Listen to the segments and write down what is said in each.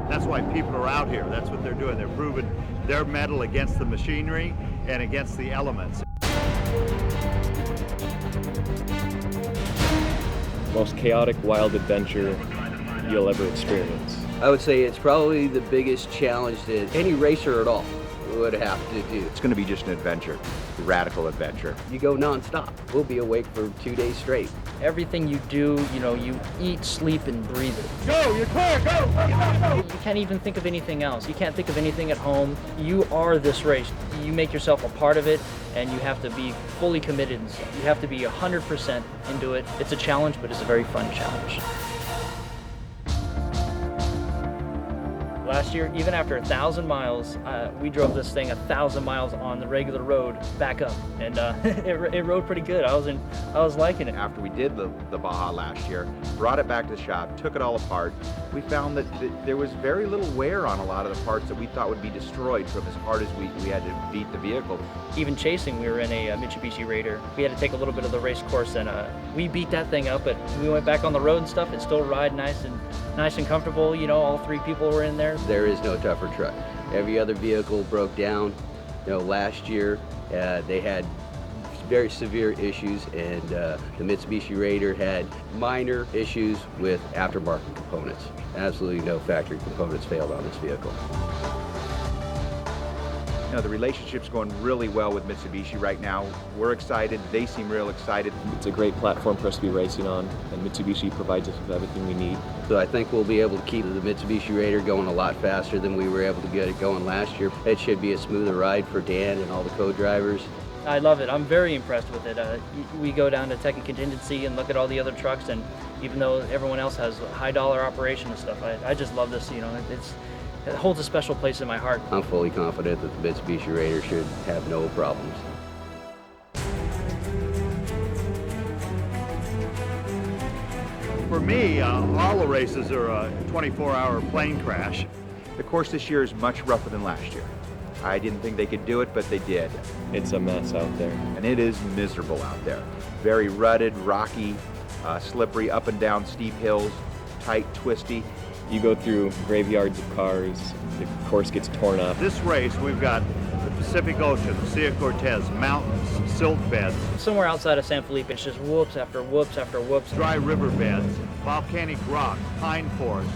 That's why people are out here. That's what they're doing. They're proving their mettle against the machinery and against the elements. Most chaotic, wild adventure you'll ever experience. I would say it's probably the biggest challenge that any racer at all would have to do. It's going to be just an adventure, a radical adventure. You go nonstop. We'll be awake for 2 days straight. Everything you do, you eat, sleep, and breathe it. Go, you're clear, go, go, go! You can't even think of anything else. You can't think of anything at home. You are this race. You make yourself a part of it, and you have to be fully committed. You have to be 100% into it. It's a challenge, but it's a very fun challenge. Last year, even after 1,000 miles, we drove this thing 1,000 miles on the regular road back up, and it rode pretty good. I was liking it. After we did the Baja last year, brought it back to the shop, took it all apart, we found that there was very little wear on a lot of the parts that we thought would be destroyed from as hard as we had to beat the vehicle. Even chasing, we were in a Mitsubishi Raider. We had to take a little bit of the race course, and we beat that thing up, but we went back on the road and stuff. It still ride nice and comfortable. All 3 people were in there. There is no tougher truck. Every other vehicle broke down. Last year they had very severe issues, and the Mitsubishi Raider had minor issues with aftermarket components. Absolutely no factory components failed on this vehicle. The relationship's going really well with Mitsubishi right now. We're excited. They seem real excited. It's a great platform for us to be racing on, and Mitsubishi provides us with everything we need. So I think we'll be able to keep the Mitsubishi Raider going a lot faster than we were able to get it going last year. It should be a smoother ride for Dan and all the co-drivers. I love it. I'm very impressed with it. We go down to Tech and Contingency and look at all the other trucks, and even though everyone else has high dollar operation and stuff, I just love this. It holds a special place in my heart. I'm fully confident that the Mitsubishi Raider should have no problems. For me, all the races are a 24-hour plane crash. The course this year is much rougher than last year. I didn't think they could do it, but they did. It's a mess out there. And it is miserable out there. Very rutted, rocky, slippery, up and down steep hills, tight, twisty. You go through graveyards of cars, the course gets torn up. This race, we've got the Pacific Ocean, the Sea of Cortez, mountains, silt beds. Somewhere outside of San Felipe, it's just whoops after whoops after whoops. Dry river beds, volcanic rock, pine forest,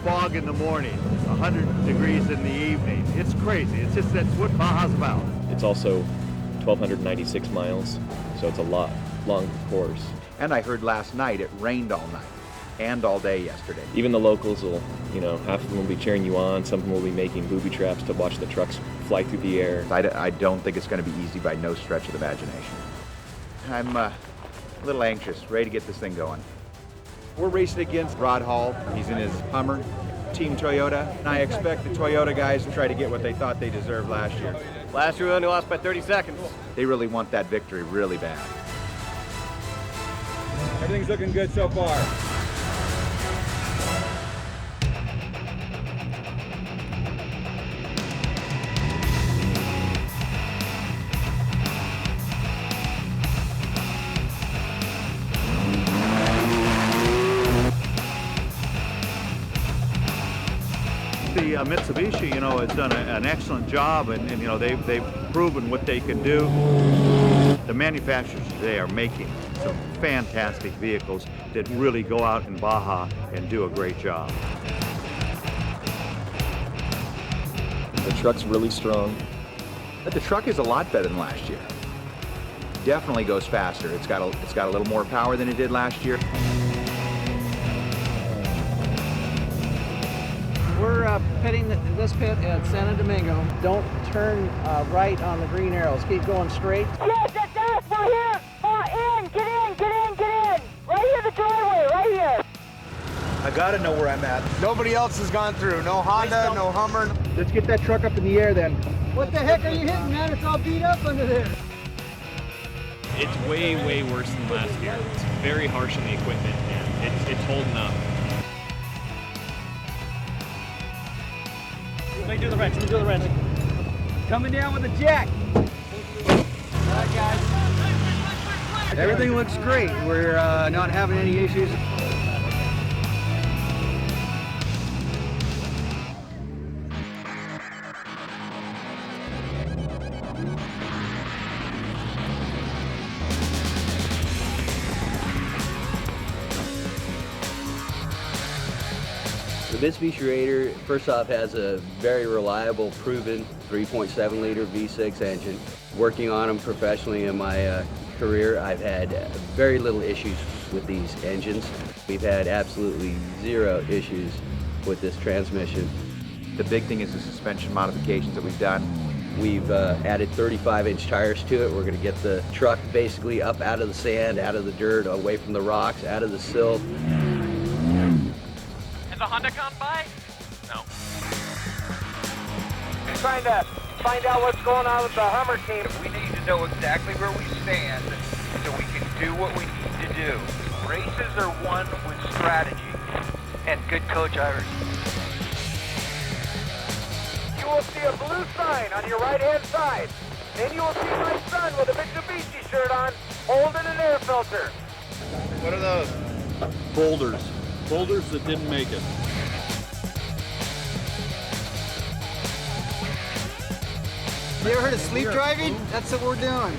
fog in the morning, 100 degrees in the evening. It's crazy. It's just, that's what Baja's about. It's also 1,296 miles, so it's a lot longer course. And I heard last night it rained all night and all day yesterday. Even the locals will, half of them will be cheering you on, some of them will be making booby traps to watch the trucks fly through the air. I don't think it's going to be easy by no stretch of the imagination. I'm a little anxious, ready to get this thing going. We're racing against Rod Hall. He's in his Hummer, Team Toyota, and I expect the Toyota guys to try to get what they thought they deserved last year. Last year we only lost by 30 seconds. They really want that victory really bad. Everything's looking good so far. The Mitsubishi, has done an excellent job, and they've proven what they can do. The manufacturers today are making some fantastic vehicles that really go out in Baja and do a great job. The truck's really strong. But the truck is a lot better than last year. Definitely goes faster. It's got a little more power than it did last year. We're pitting this pit at Santo Domingo. Don't turn right on the green arrows. Keep going straight. Yes, that's us. We're here. Get in. Right here, the driveway, right here. I gotta know where I'm at. Nobody else has gone through. No Honda, no Hummer. Let's get that truck up in the air then. What the heck are you hitting, man? It's all beat up under there. It's way, way worse than last year. It's very harsh on the equipment, and it's holding up. Let me do the wrench. Coming down with a jack. All right, guys. Everything looks great. We're not having any issues. The Mitsubishi Raider, first off, has a very reliable, proven 3.7 liter V6 engine. Working on them professionally in my career, I've had very little issues with these engines. We've had absolutely zero issues with this transmission. The big thing is the suspension modifications that we've done. We've added 35-inch tires to it. We're going to get the truck basically up out of the sand, out of the dirt, away from the rocks, out of the silt. Has the Honda gone by? No. Trying to find out what's going on with the Hummer team. We need to know exactly where we stand so we can do what we need to do. Races are won with strategy and good coach Irish. You will see a blue sign on your right-hand side. Then you will see my son with a Mitsubishi shirt on, holding an air filter. What are those? Boulders. Boulders that didn't make it. You ever heard of sleep driving? That's what we're doing.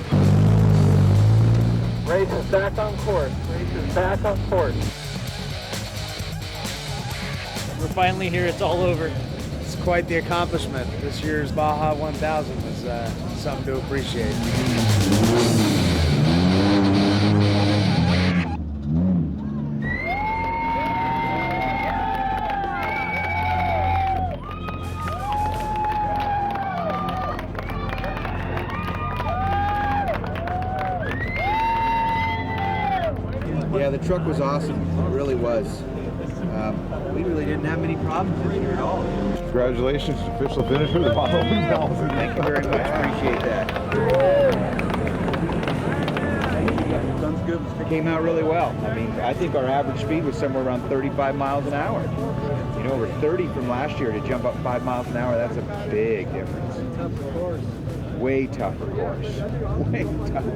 Race is back on course. We're finally here. It's all over. It's quite the accomplishment. This year's Baja 1000 is something to appreciate. Yeah, the truck was awesome. It really was. We really didn't have many problems this year at all. Congratulations, official finish for the Baja 1000. Thank you very much. Appreciate that. Came out really well. I mean, I think our average speed was somewhere around 35 miles an hour. You know, we're 30 from last year to jump up 5 miles an hour. That's a big difference. Way tougher course. Way tougher.